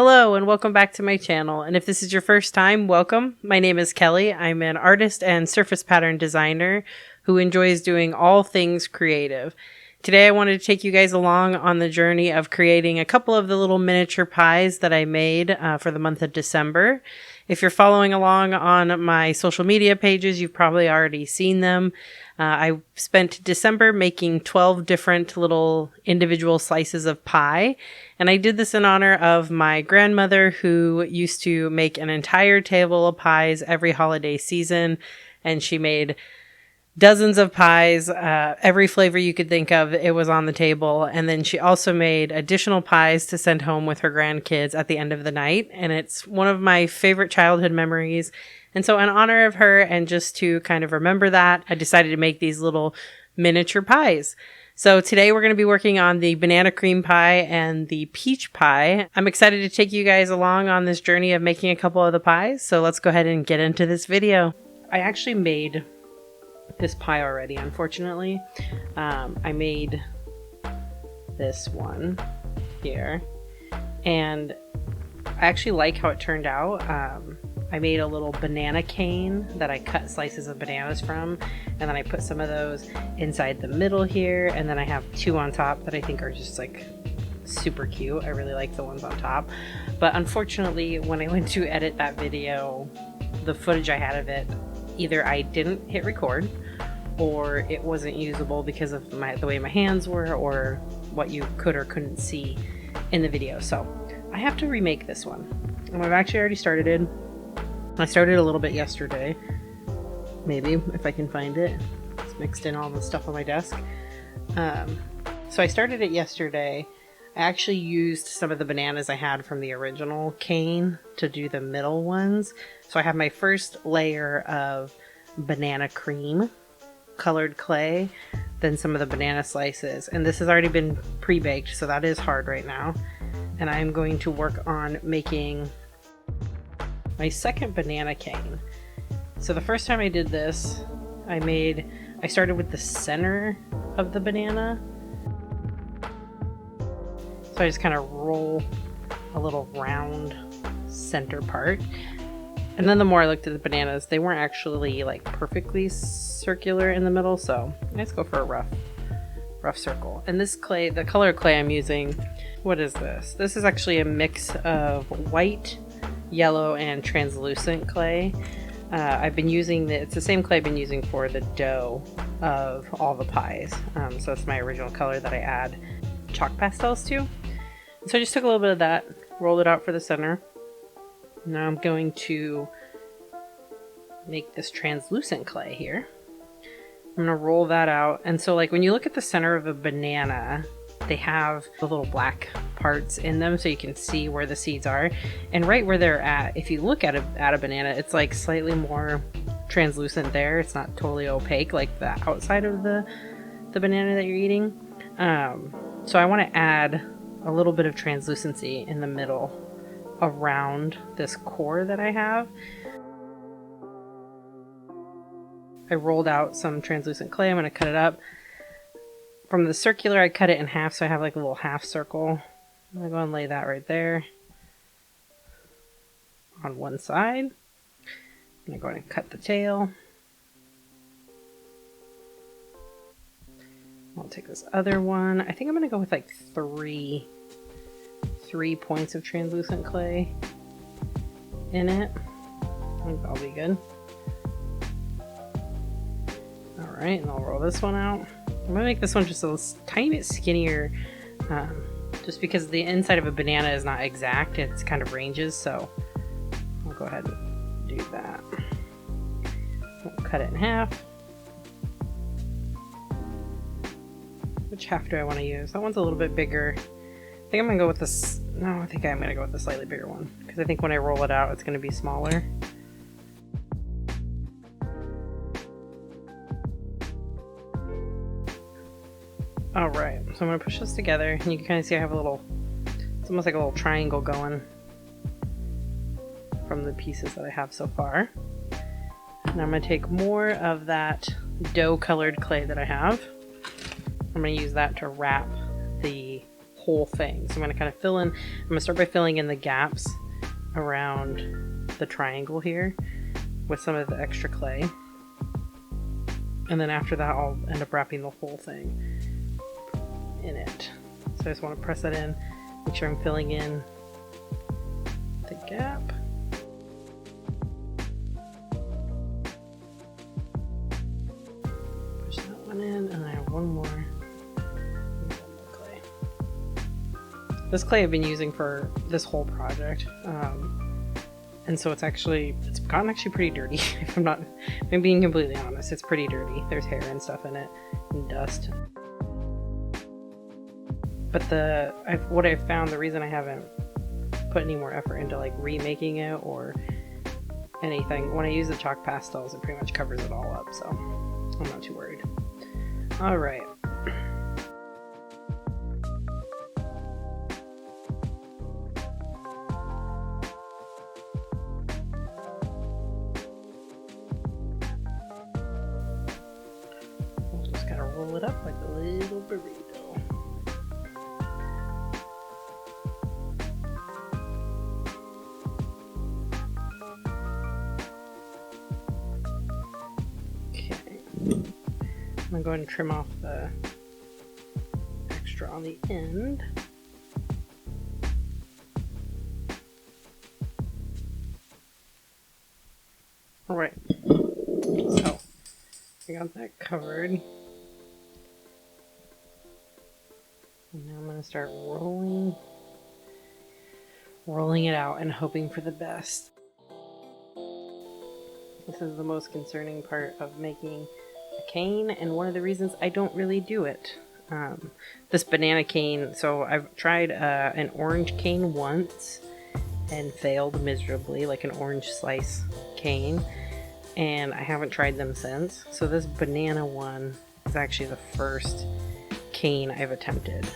Hello and welcome back to my channel, and if this is your first time, welcome. My name is Kelly. I'm an artist and surface pattern designer who enjoys doing all things creative. Today I wanted to take you guys along on the journey of creating a couple of the little miniature pies that I made for the month of December. If you're following along on my social media pages, you've probably already seen them. I spent December making 12 different little individual slices of pie, and I did this in honor of my grandmother who used to make an entire table of pies every holiday season, and she made dozens of pies, every flavor you could think of, it was on the table. And then she also made additional pies to send home with her grandkids at the end of the night. And it's one of my favorite childhood memories. And so in honor of her and just to kind of remember that, I decided to make these little miniature pies. So today we're going to be working on the banana cream pie and the peach pie. I'm excited to take you guys along on this journey of making a couple of the pies. So let's go ahead and get into this video. I actually made this pie already, unfortunately. I made this one here, and I actually like how it turned out. I made a little banana cane that I cut slices of bananas from, and then I put some of those inside the middle here, and then I have two on top that I think are just like super cute. I really like the ones on top, but unfortunately when I went to edit that video, the footage I had of it, either I didn't hit record or it wasn't usable because of the way my hands were or what you could or couldn't see in the video. So I have to remake this one, and I've actually already started it. I started a little bit yesterday, maybe if I can find it. It's mixed in all the stuff on my desk. So I started it yesterday. I actually used some of the bananas I had from the original cane to do the middle ones. So I have my first layer of banana cream, colored clay, then some of the banana slices. And this has already been pre-baked, so that is hard right now. And I'm going to work on making my second banana cane. So the first time I did this, I started with the center of the banana. So I just kind of roll a little round center part. And then the more I looked at the bananas, they weren't actually like perfectly circular in the middle. So let's go for a rough circle. And this clay, the color of clay I'm using, what is this? This is actually a mix of white, yellow, and translucent clay. I've been using it's the same clay I've been using for the dough of all the pies. So it's my original color that I add chalk pastels to. So I just took a little bit of that, rolled it out for the center. Now I'm going to make this translucent clay here. I'm going to roll that out. And so like when you look at the center of a banana, they have the little black parts in them so you can see where the seeds are. And right where they're at, if you look at a banana, it's like slightly more translucent there. It's not totally opaque like the outside of the banana that you're eating. So I want to add a little bit of translucency in the middle around this core that I have. I rolled out some translucent clay. I'm going to cut it up. From the circular, I cut it in half so I have like a little half circle. I'm going to go and lay that right there on one side. I'm going to go ahead and cut the tail. I'll take this other one. I think I'm going to go with like three points of translucent clay in it. I think that'll be good. Alright, and I'll roll this one out. I'm going to make this one just a tiny bit skinnier, just because the inside of a banana is not exact. It's kind of ranges, so I'll go ahead and do that. I'll cut it in half. Which half do I want to use? That one's a little bit bigger. I think I'm going to go with this. No, I think I'm going to go with the slightly bigger one, because I think when I roll it out, it's going to be smaller. Alright, so I'm going to push this together, and you can kind of see I have it's almost like a little triangle going from the pieces that I have so far. And I'm going to take more of that dough colored clay that I have. I'm going to use that to wrap the whole thing. So I'm going to kind of fill in, I'm going to start by filling in the gaps around the triangle here with some of the extra clay. And then after that, I'll end up wrapping the whole thing in it. So I just want to press that in, make sure I'm filling in the gap. Push that one in, and I have one more. Clay. This clay I've been using for this whole project. And so it's gotten actually pretty dirty. If I'm being completely honest, it's pretty dirty. There's hair and stuff in it, and dust. But what I've found, the reason I haven't put any more effort into like remaking it or anything, when I use the chalk pastels, it pretty much covers it all up, so I'm not too worried. All right. We'll just kind of roll it up like a little burrito. I'm going to trim off the extra on the end. Alright, so I got that covered. And now I'm going to start rolling it out and hoping for the best. This is the most concerning part of making a cane, and one of the reasons I don't really do it. This banana cane, so I've tried an orange cane once and failed miserably, like an orange slice cane, and I haven't tried them since. So this banana one is actually the first cane I've attempted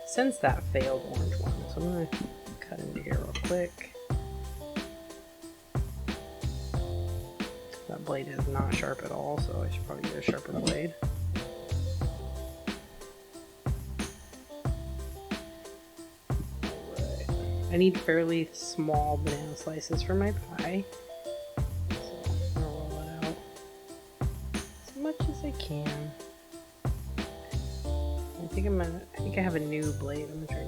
since that failed orange one. So I'm going to cut into here real quick. That blade is not sharp at all, so I should probably get a sharper blade. Alright. I need fairly small banana slices for my pie. So I'm gonna roll it out as much as I can. I think I have a new blade. I'm gonna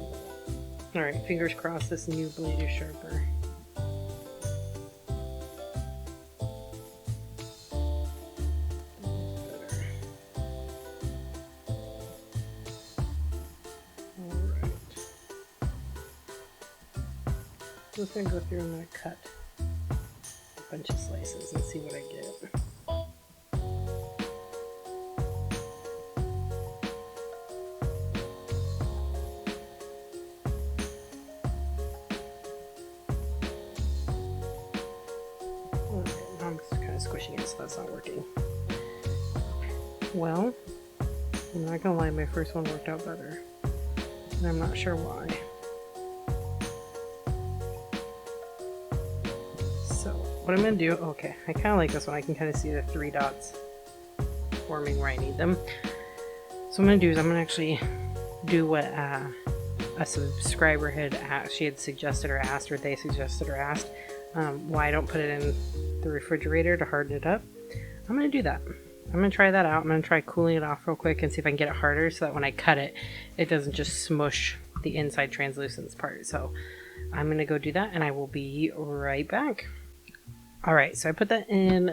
try. Alright, fingers crossed this new blade is sharper. I'm just going to go through and I'm going to cut a bunch of slices and see what I get. Okay, now I'm just kind of squishing it, so that's not working. Well, I'm not going to lie, my first one worked out better. And I'm not sure why. What I'm going to do, okay, I kind of like this one. I can kind of see the 3 dots forming where I need them. So what I'm going to do is I'm going to actually do what a subscriber had asked. She had suggested or asked, or they suggested or asked, why I don't put it in the refrigerator to harden it up. I'm going to do that. I'm going to try that out. I'm going to try cooling it off real quick and see if I can get it harder so that when I cut it, it doesn't just smush the inside translucence part. So I'm going to go do that and I will be right back. Alright, so I put that in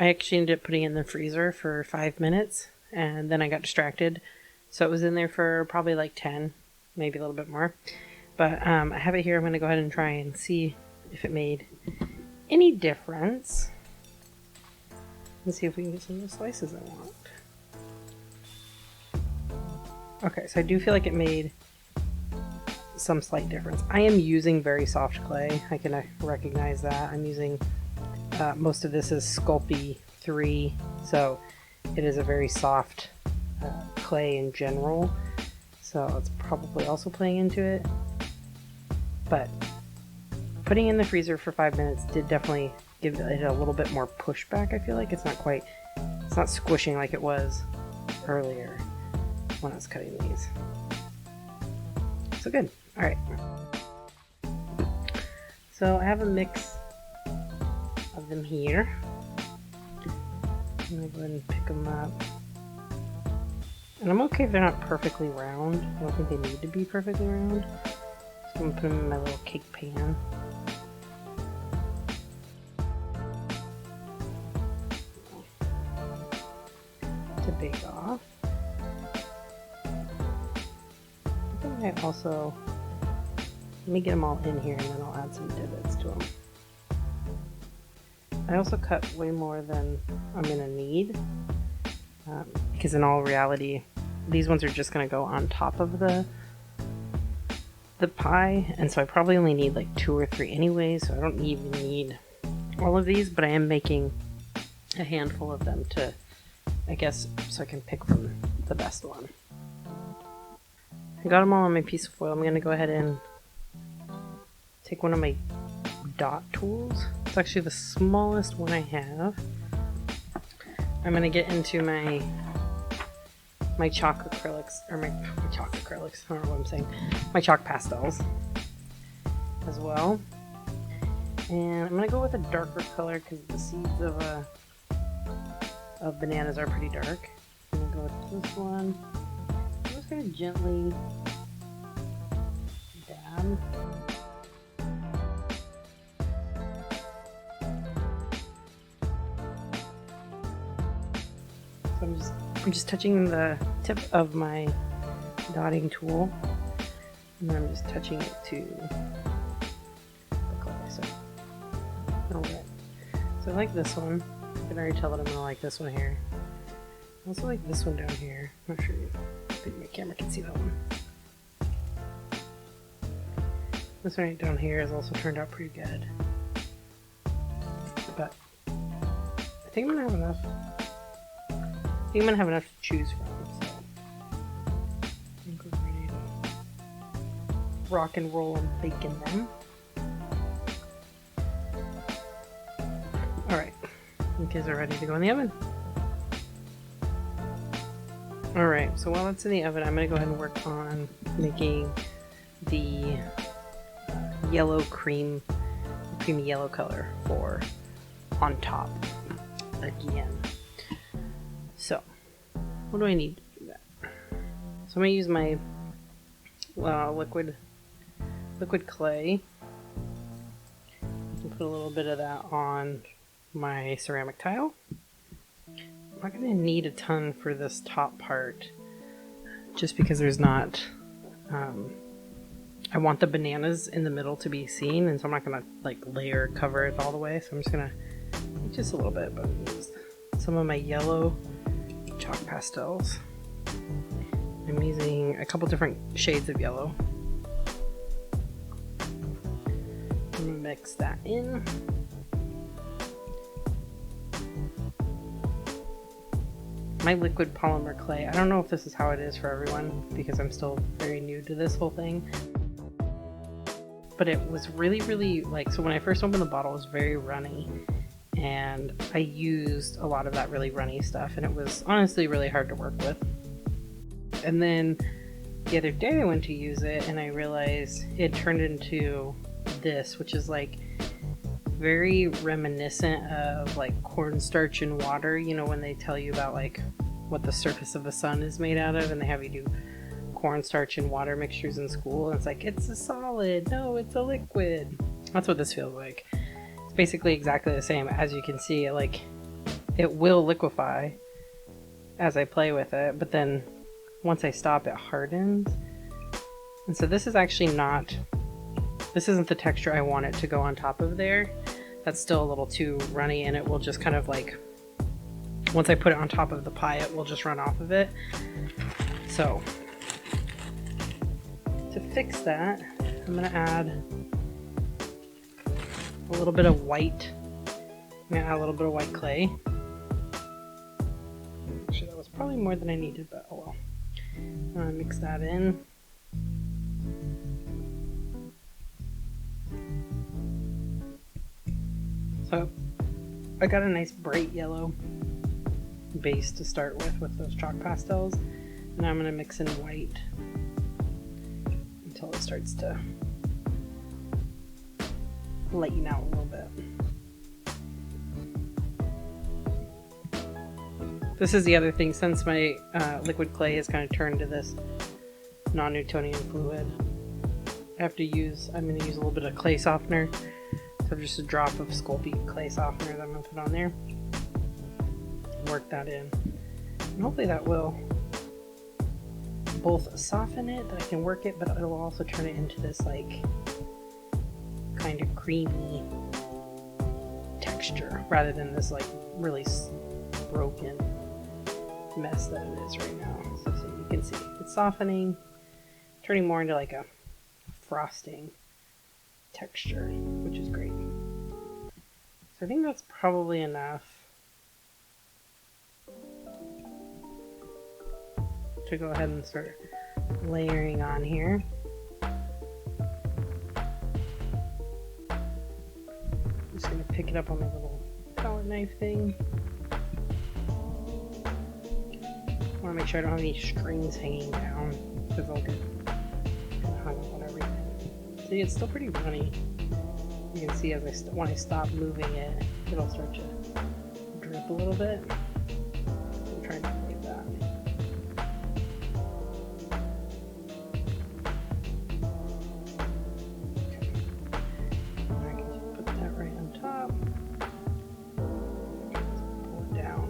I actually ended up putting it in the freezer for 5 minutes, and then I got distracted. So it was in there for probably like 10, maybe a little bit more. But I have it here. I'm going to go ahead and try and see if it made any difference. Let's see if we can get some of the slices I want. Okay, so I do feel like it made some slight difference. I am using very soft clay. I can recognize that. I'm using... most of this is Sculpey 3, so it is a very soft clay in general, so it's probably also playing into it. But putting it in the freezer for 5 minutes did definitely give it a little bit more pushback. I feel like it's not squishing like it was earlier when I was cutting these. so good. All right. So I have a mix of them here. I'm gonna go ahead and pick them up. And I'm okay if they're not perfectly round. I don't think they need to be perfectly round. So I'm gonna put them in my little cake pan. To bake off. I think I also, let me get them all in here and then I'll add some divots to them. I also cut way more than I'm gonna need. Because in all reality, these ones are just going to go on top of the pie, and so I probably only need like 2 or 3 anyway, so I don't even need all of these, but I am making a handful of them to, I guess, so I can pick from the best one. I got them all on my piece of foil. I'm going to go ahead and take one of my dot tools. It's actually the smallest one I have. I'm going to get into my chalk acrylics, or my chalk acrylics, I don't know what I'm saying, my chalk pastels as well. And I'm going to go with a darker color because the seeds of bananas are pretty dark. I'm going to go with this one. I'm just going to gently dab. So I'm just touching the tip of my dotting tool, and then I'm just touching it to the clay. Alright. So I like this one. I can already tell that I'm gonna like this one here. I also like this one down here. I'm not sure if my camera can see that one. This one right down here has also turned out pretty good. But I think I'm gonna have enough. I think I'm gonna have enough to choose from, so I think we're ready to rock and roll and bake in them. Alright, you guys are ready to go in the oven. Alright, so while it's in the oven, I'm gonna go ahead and work on making the yellow creamy yellow color for on top again. So, what do I need to do that? So I'm going to use my liquid clay and put a little bit of that on my ceramic tile. I'm not going to need a ton for this top part just because there's not, I want the bananas in the middle to be seen, and so I'm not going to like layer cover it all the way, so I'm just going to, just a little bit, but use some of my yellow chalk pastels. I'm using a couple different shades of yellow. I'm gonna mix that in. My liquid polymer clay, I don't know if this is how it is for everyone because I'm still very new to this whole thing, but it was really like, so when I first opened the bottle it was very runny, and I used a lot of that really runny stuff, and it was honestly really hard to work with. And then the other day I went to use it and I realized it turned into this, which is like very reminiscent of like cornstarch and water, you know, when they tell you about like what the surface of the sun is made out of, and they have you do cornstarch and water mixtures in school, and it's like, it's a solid, no, it's a liquid. That's what this feels like. Basically exactly the same. As you can see, like, it will liquefy as I play with it, but then once I stop it hardens. And so this is actually not, this isn't the texture I want it to go on top of there. That's still a little too runny, and it will just kind of like, once I put it on top of the pie, it will just run off of it. So to fix that, I'm gonna add a little bit of white. I'm gonna add a little bit of white clay. Actually, that was probably more than I needed, but oh well. I'm gonna mix that in. So I got a nice bright yellow base to start with those chalk pastels. Now I'm gonna mix in white until it starts to lighten out a little bit. This is the other thing, since my liquid clay has kind of turned to this non-Newtonian fluid, I'm going to use a little bit of clay softener. So just a drop of Sculpey clay softener that I'm going to put on there. Work that in. And hopefully that will both soften it, that I can work it, but it will also turn it into this like kind of creamy texture rather than this like really broken mess that it is right now. So you can see it's softening, turning more into like a frosting texture, which is great. So I think that's probably enough to go ahead and start layering on here. I'm just going to pick it up on my little palette knife thing. I want to make sure I don't have any strings hanging down because they'll get hung up on everything. See, it's still pretty runny. You can see as when I stop moving it, it'll start to drip a little bit. I'm trying to avoid that. Okay. I can just put that right on top. Pull it down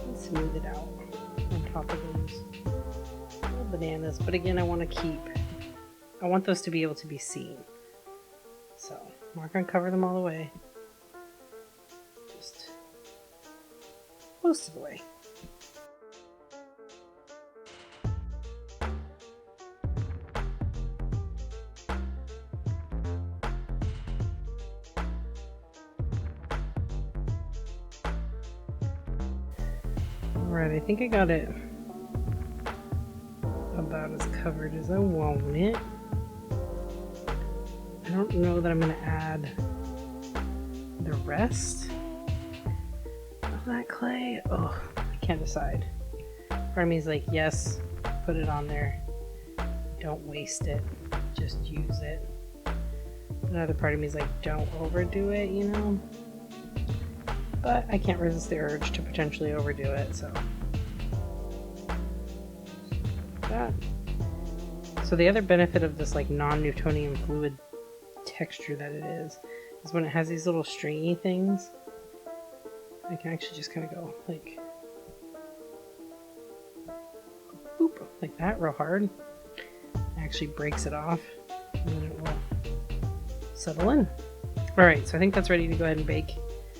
and smooth it out on top of those little bananas. But again, I want those to be able to be seen. So I'm not going to cover them all the way, just most of the way. Alright, I think I got it about as covered as I want it. I don't know that I'm going to add the rest of that clay. Oh, I can't decide. Part of me is like, yes, put it on there. Don't waste it. Just use it. Another part of me is like, don't overdo it, you know? But I can't resist the urge to potentially overdo it, so. That. So the other benefit of this like non-Newtonian fluid texture that it is when it has these little stringy things, I can actually just kind of go like boop, like that real hard. It actually breaks it off and then it will settle in. Alright, so I think that's ready to go ahead and bake.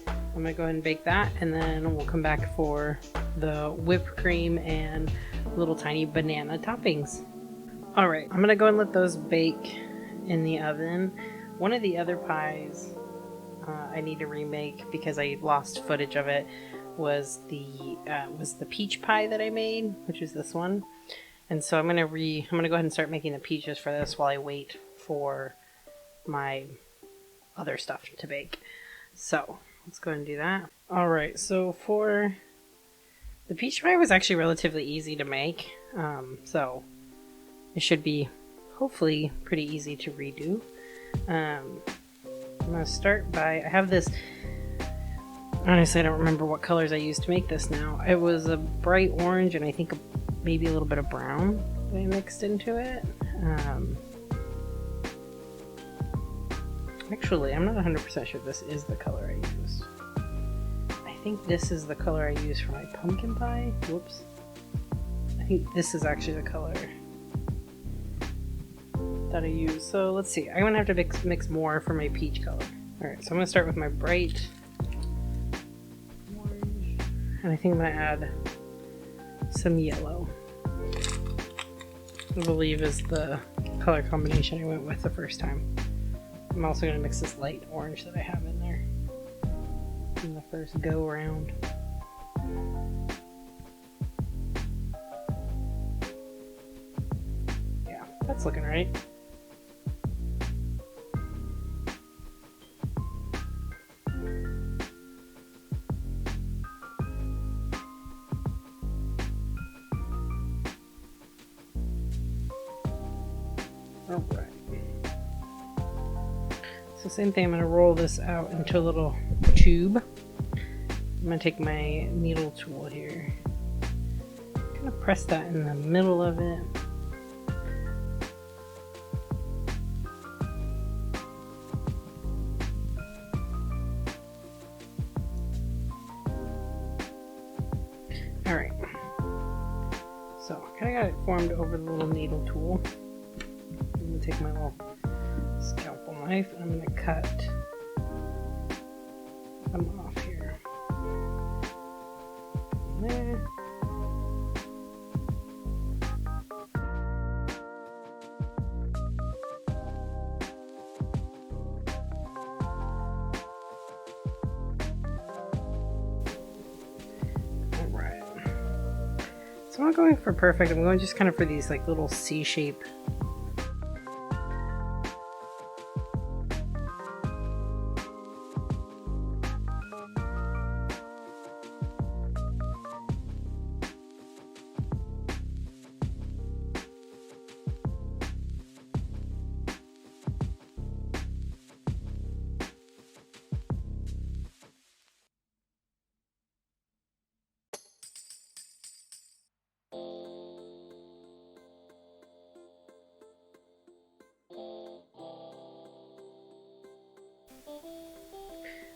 I'm gonna go ahead and bake that, and then we'll come back for the whipped cream and little tiny banana toppings. Alright, I'm gonna go and let those bake in the oven. One of the other pies I need to remake because I lost footage of it was the peach pie that I made, which is this one. And so I'm gonna go ahead and start making the peaches for this while I wait for my other stuff to bake. So let's go ahead and do that. Alright, so for the peach pie was actually relatively easy to make. So it should be hopefully pretty easy to redo. I'm going to start by, I have this, honestly I don't remember what colors I used to make this now. It was a bright orange and I think maybe a little bit of brown that I mixed into it. Actually, I'm not 100% sure this is the color I used. I think this is the color I used for my pumpkin pie. Whoops. I think this is actually the color that I use. So let's see. I'm going to have to mix more for my peach color. Alright, so I'm going to start with my bright orange. And I think I'm going to add some yellow. I believe is the color combination I went with the first time. I'm also going to mix this light orange that I have in there in the first go around. Yeah, that's looking right. All right. So same thing, I'm going to roll this out into a little tube. I'm going to take my needle tool here, kind of press that in the middle of it. All right, so I kind of got it formed over the little needle tool. I'm going to take my little scalpel knife and I'm going to cut them off here. There. Alright. So I'm not going for perfect, I'm going just kind of for these like little C shape.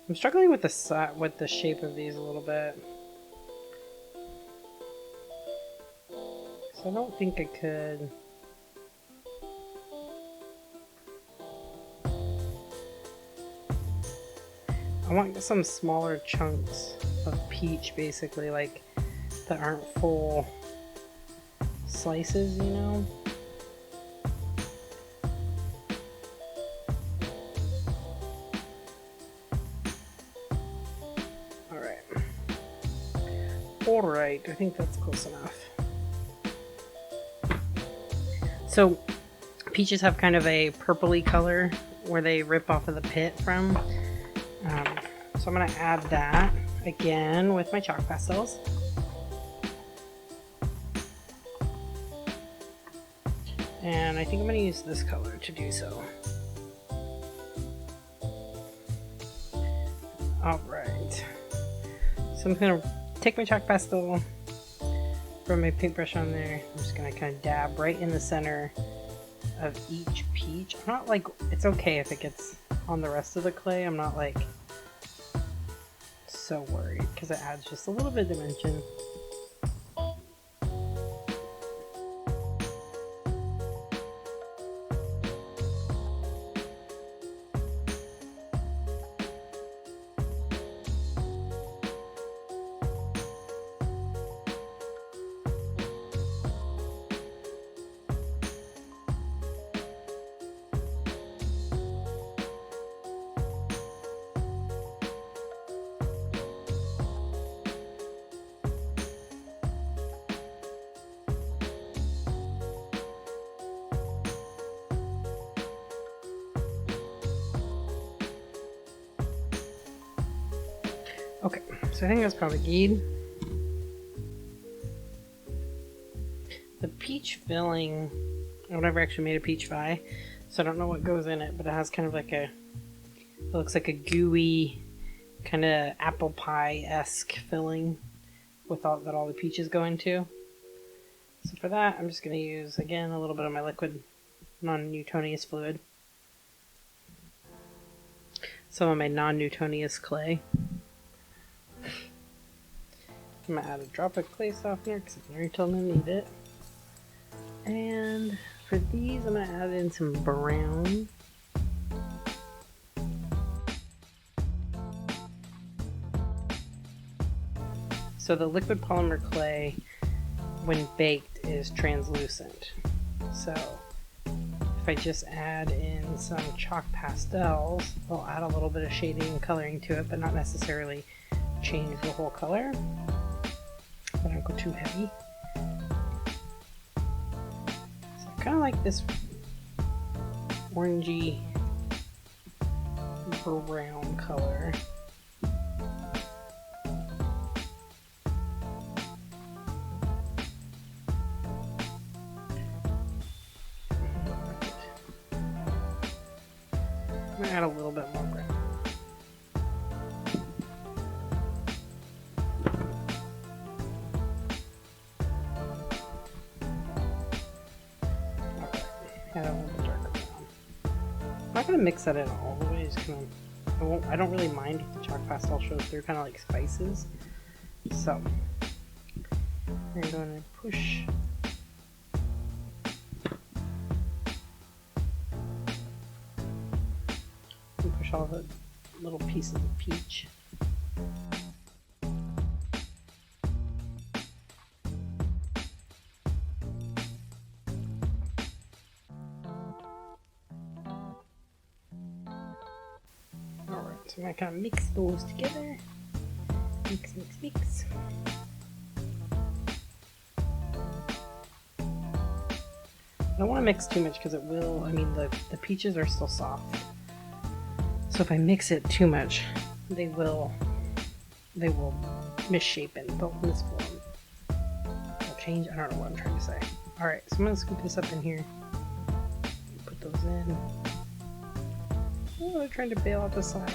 I'm struggling with the shape of these a little bit. So I don't think I could. I want some smaller chunks of peach, basically, like that aren't full slices, you know? Alright, I think that's close enough. So, peaches have kind of a purpley color where they rip off of the pit from. So I'm going to add that again with my chalk pastels. And I think I'm going to use this color to do so. Alright. So I'm going to take my chalk pastel, throw my paintbrush on there. I'm just going to kind of dab right in the center of each peach. I'm not like, it's okay if it gets on the rest of the clay. I'm not like so worried because it adds just a little bit of dimension. Okay, so I think that's probably good. The peach filling, I've never actually made a peach pie, so I don't know what goes in it, but it has kind of like a, it looks like a gooey, kind of apple pie-esque filling with all the peaches go into. So for that, I'm just going to use, again, a little bit of my liquid non-Newtonious fluid. Some of my non-Newtonious clay. I'm going to add a drop of clay softener because I can already tell them I need it. And for these, I'm going to add in some brown. So the liquid polymer clay, when baked, is translucent. So if I just add in some chalk pastels, I'll add a little bit of shading and coloring to it, but not necessarily change the whole color. But I don't go too heavy. So kind of like this orangey brown color. gonna add a little bit more brown. Add a little bit darker brown. I'm not gonna mix that in all the way. Just gonna. I don't really mind if the chalk pastel shows through, kind of like spices. So we're going to push. Push all the little pieces of peach. Alright, so I'm going to kind of mix those together. Mix, mix, mix. I don't want to mix too much because it will, I mean, the peaches are still soft. So if I mix it too much, they will misshape and they'll misform. They'll change. I don't know what I'm trying to say. All right, so I'm gonna scoop this up in here. Put those in. Oh, they're trying to bail out the side.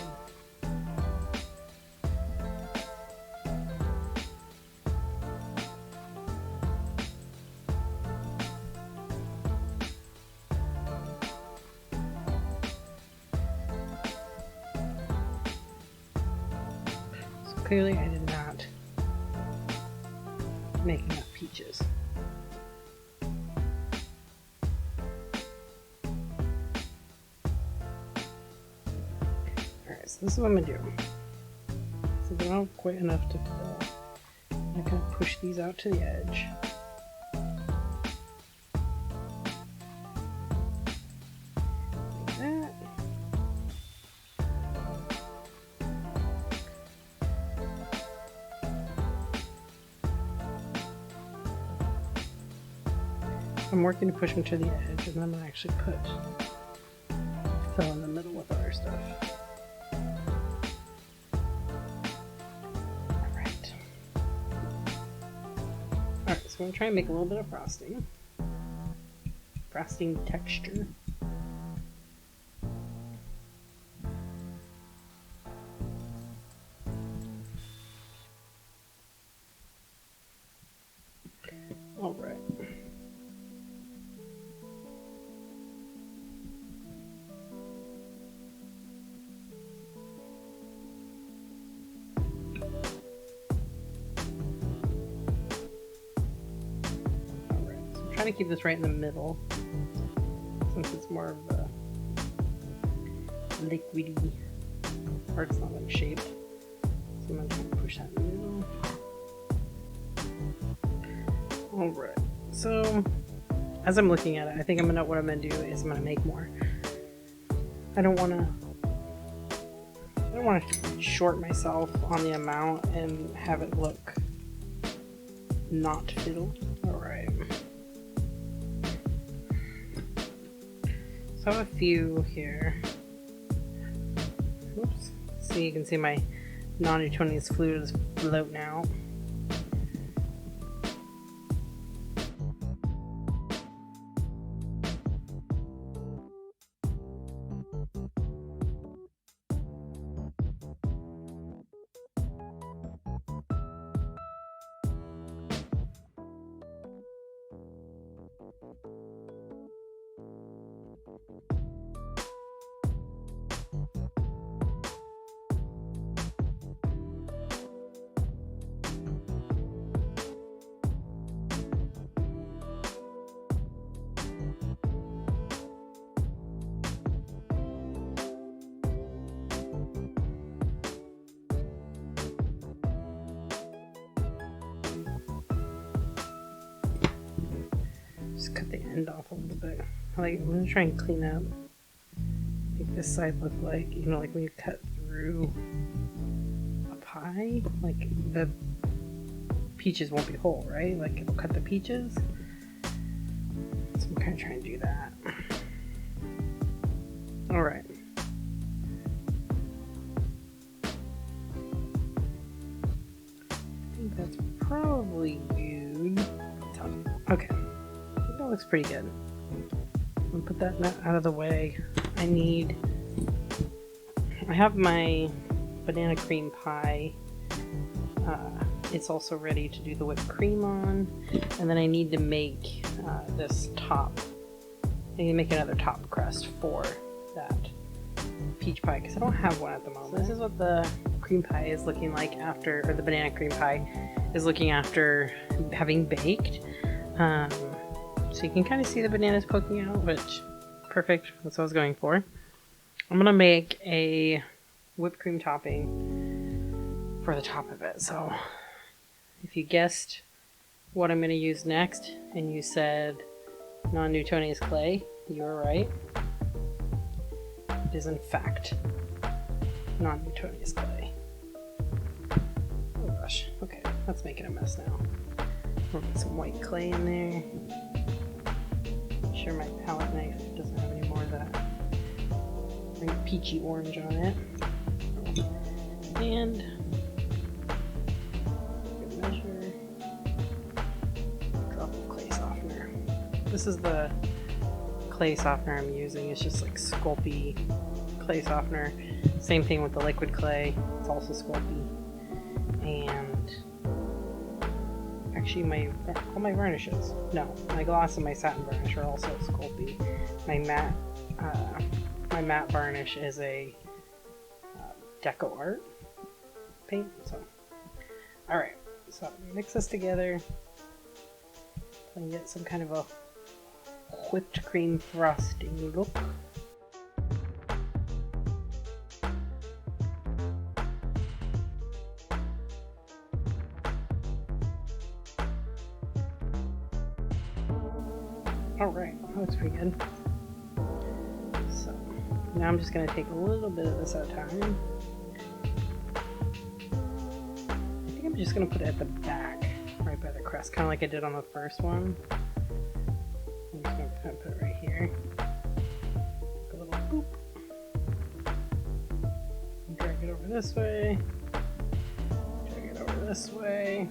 Clearly I did not make enough peaches. Alright, so this is what I'm going to do. So they're not quite enough to fill. I'm going to push these out to the edge. Like that. I'm working to push them to the edge, and then I'm going to actually fill in the middle with other stuff. Alright. Alright, so I'm going to try and make a little bit of frosting. Frosting texture. Alright. Trying to keep this right in the middle since it's more of a liquidy, or it's not like shaped. So I'm going to push that in the middle. Alright, so as I'm looking at it, I think what I'm going to do is I'm going to make more. I don't want to short myself on the amount and have it look not filled. Alright. So I have a few here. Oops. So you can see my non-Newtonian fluid is floating out. Just cut the end off a little bit. I'm gonna try and clean up. Make this side look like, you know, like when you cut through a pie, like the peaches won't be whole, right? Like it'll cut the peaches. So I'm kind of trying to do that. All right. I think that's probably good. Okay. That looks pretty good. I'm gonna put that out of the way. I need I have my banana cream pie. It's also ready to do the whipped cream on, and then I need to make this top. I need to make another top crust for that peach pie because I don't have one at the moment. So this is what the cream pie is looking like after, or the banana cream pie is looking after having baked. So you can kind of see the bananas poking out, which perfect. That's what I was going for. I'm gonna make a whipped cream topping for the top of it. So if you guessed what I'm going to use next and you said non-Newtonian clay, you were right. It is in fact non-Newtonian clay. Oh gosh, okay, that's making a mess now. We'll put some white clay in there. Make sure my palette knife doesn't have any more of that peachy orange on it. And measure, drop of clay softener. This is the clay softener I'm using. It's just like Sculpey clay softener. Same thing with the liquid clay. It's also Sculpey. And actually all my varnishes. No, my gloss and my satin varnish are also Sculpey. My matte varnish is a Deco Art paint. So, all right. So mix this together and get some kind of a whipped cream frosting look. All right, that looks pretty good. So now I'm just going to take a little bit of this at a time. I'm just going to put it at the back, right by the crest, kind of like I did on the first one. I'm just going to put it right here. A little boop. Drag it over this way. Drag it over this way.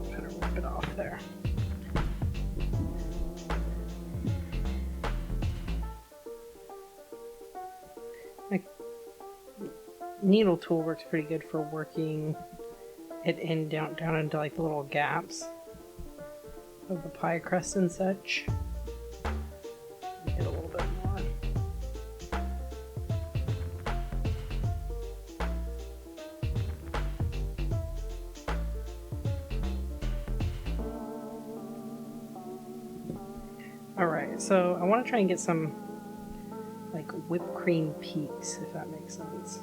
Kind of rip it off there. Needle tool works pretty good for working it in down into like the little gaps of the pie crust and such. Get a little bit more. All right, so I want to try and get some like whipped cream peaks, if that makes sense.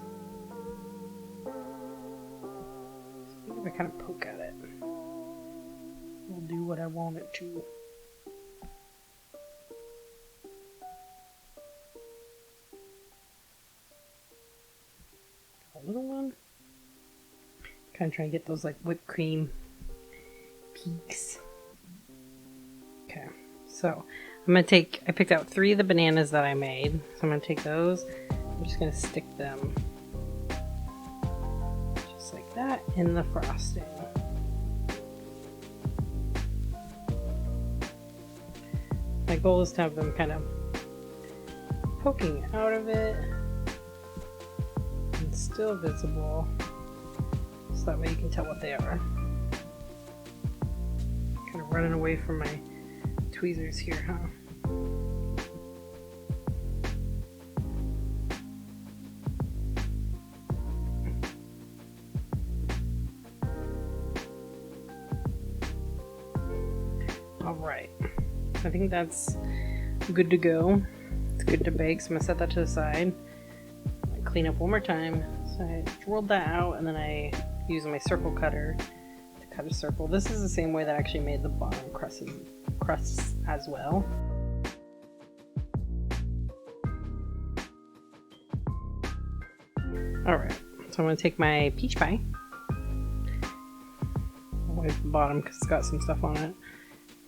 I kind of poke at it. It'll do what I want it to. A little one. Kind of trying to get those like whipped cream peaks. Okay, so I'm gonna take, I picked out 3 of the bananas that I made. So I'm gonna take those. I'm just gonna stick them like that in the frosting. My goal is to have them kind of poking out of it and still visible, so that way you can tell what they are. Kind of running away from my tweezers here, huh? Alright, I think that's good to go. It's good to bake, so I'm going to set that to the side. Clean up one more time. So I rolled that out and then I used my circle cutter to cut a circle. This is the same way that I actually made the bottom crusts as well. Alright, so I'm going to take my peach pie. I'll wipe the bottom because it's got some stuff on it.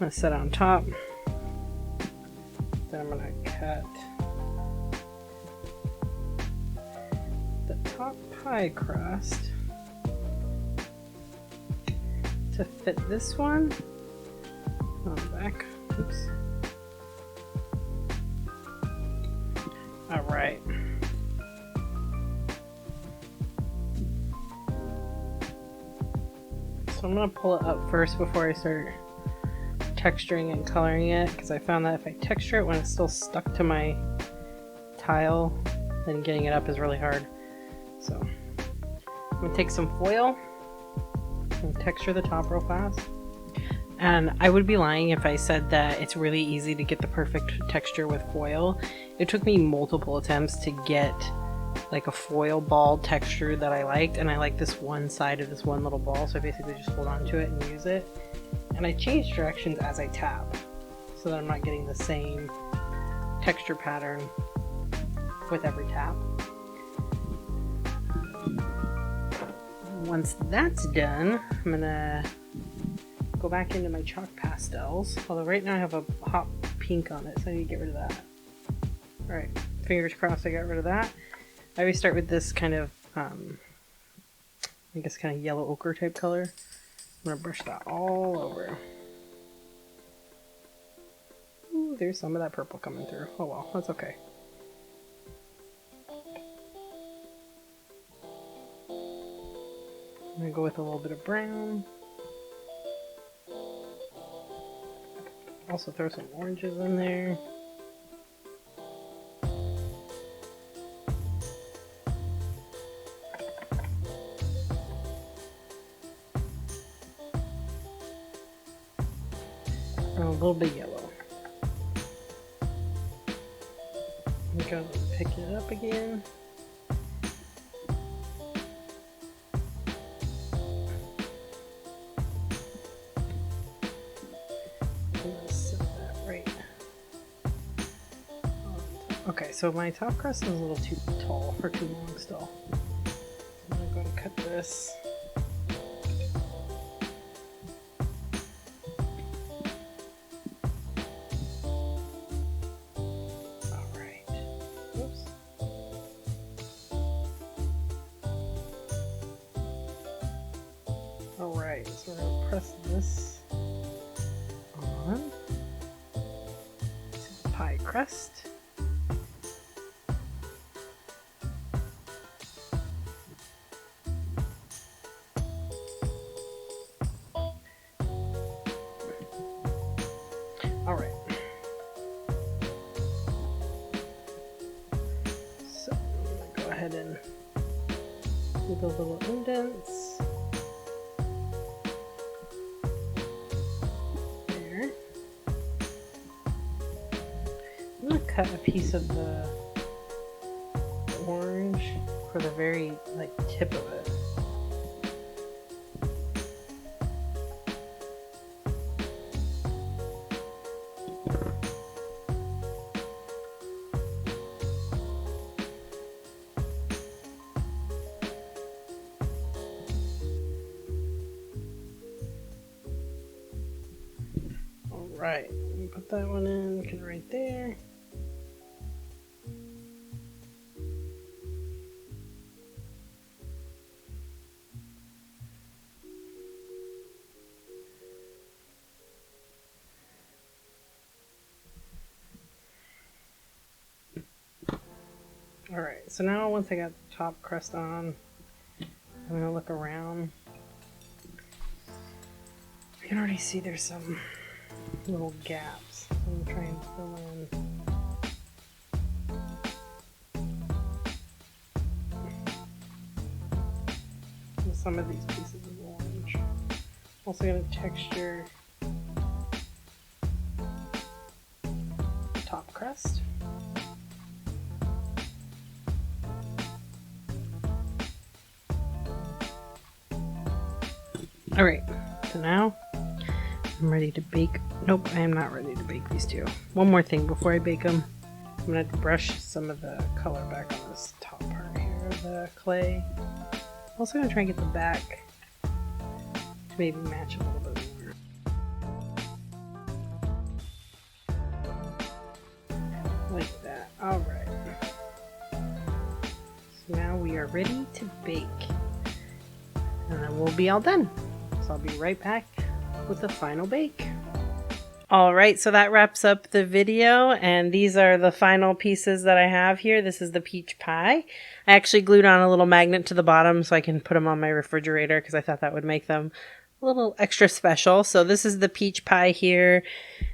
I'm going to set it on top. Then I'm going to cut the top pie crust to fit this one on the back. Oops. All right. So I'm gonna pull it up first before I start texturing and coloring it, because I found that if I texture it when it's still stuck to my tile, then getting it up is really hard. So I'm gonna take some foil and texture the top real fast. And I would be lying if I said that it's really easy to get the perfect texture with foil. It took me multiple attempts to get like a foil ball texture that I liked, and I like this one side of this one little ball, so I basically just hold on to it and use it. And I change directions as I tap so that I'm not getting the same texture pattern with every tap. Once that's done, I'm gonna go back into my chalk pastels, although right now I have a hot pink on it, so I need to get rid of that. Alright, fingers crossed I got rid of that. I always start with this kind of, I guess kind of yellow ochre type color. I'm going to brush that all over. Ooh, there's some of that purple coming through. Oh well, that's okay. I'm going to go with a little bit of brown. Also throw some oranges in there. A little bit yellow. I'm gonna pick it up again. I'm gonna set that right. Okay, so my top crust is a little too tall or too long still. I'm gonna go and cut this. Alright, so we're going to press this on to the pie crust. Alright. So I'm going to go ahead and do the little indents. I'm going to cut a piece of the orange for the very tip of it. Alright, put that one in, kind of right there. Alright, so now once I got the top crust on, I'm going to look around. You can already see there's some little gaps. So I'm going to try and fill in with some of these pieces of orange. Also going to texture the top crust. Alright, so now I'm ready to bake. Nope, I am not ready to bake these two. One more thing before I bake them. I'm going to brush some of the color back on this top part here of the clay. I'm also going to try and get the back to maybe match a little bit more. Like that. Alright. So now we are ready to bake. And then we'll be all done. So I'll be right back with the final bake. All right, so that wraps up the video, and these are the final pieces that I have here. This is the peach pie. I actually glued on a little magnet to the bottom so I can put them on my refrigerator because I thought that would make them a little extra special. So this is the peach pie here.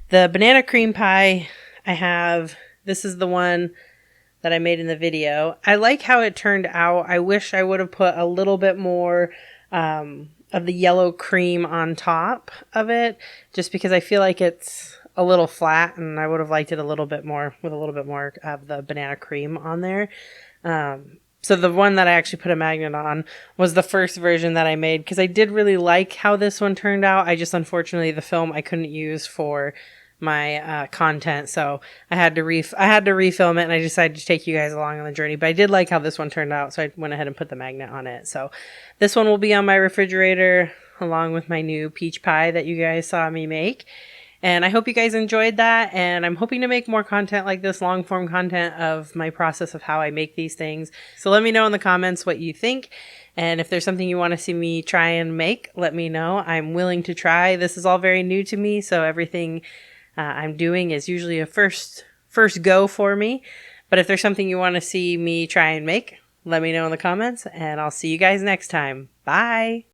The banana cream pie I have, this is the one that I made in the video. I like how it turned out. I wish I would have put a little bit more of the yellow cream on top of it, just because I feel like it's a little flat and I would have liked it a little bit more with a little bit more of the banana cream on there. So the one that I actually put a magnet on was the first version that I made because I did really like how this one turned out. I just, unfortunately, the film I couldn't use for my content, so I had to refilm it, and I decided to take you guys along on the journey. But I did like how this one turned out, so I went ahead and put the magnet on it. So this one will be on my refrigerator along with my new peach pie that you guys saw me make. And I hope you guys enjoyed that, and I'm hoping to make more content like this, long form content of my process of how I make these things. So let me know in the comments what you think. And if there's something you want to see me try and make, let me know. I'm willing to try. This is all very new to me, so everything I'm doing is usually a first go for me. But if there's something you want to see me try and make, let me know in the comments, and I'll see you guys next time. Bye!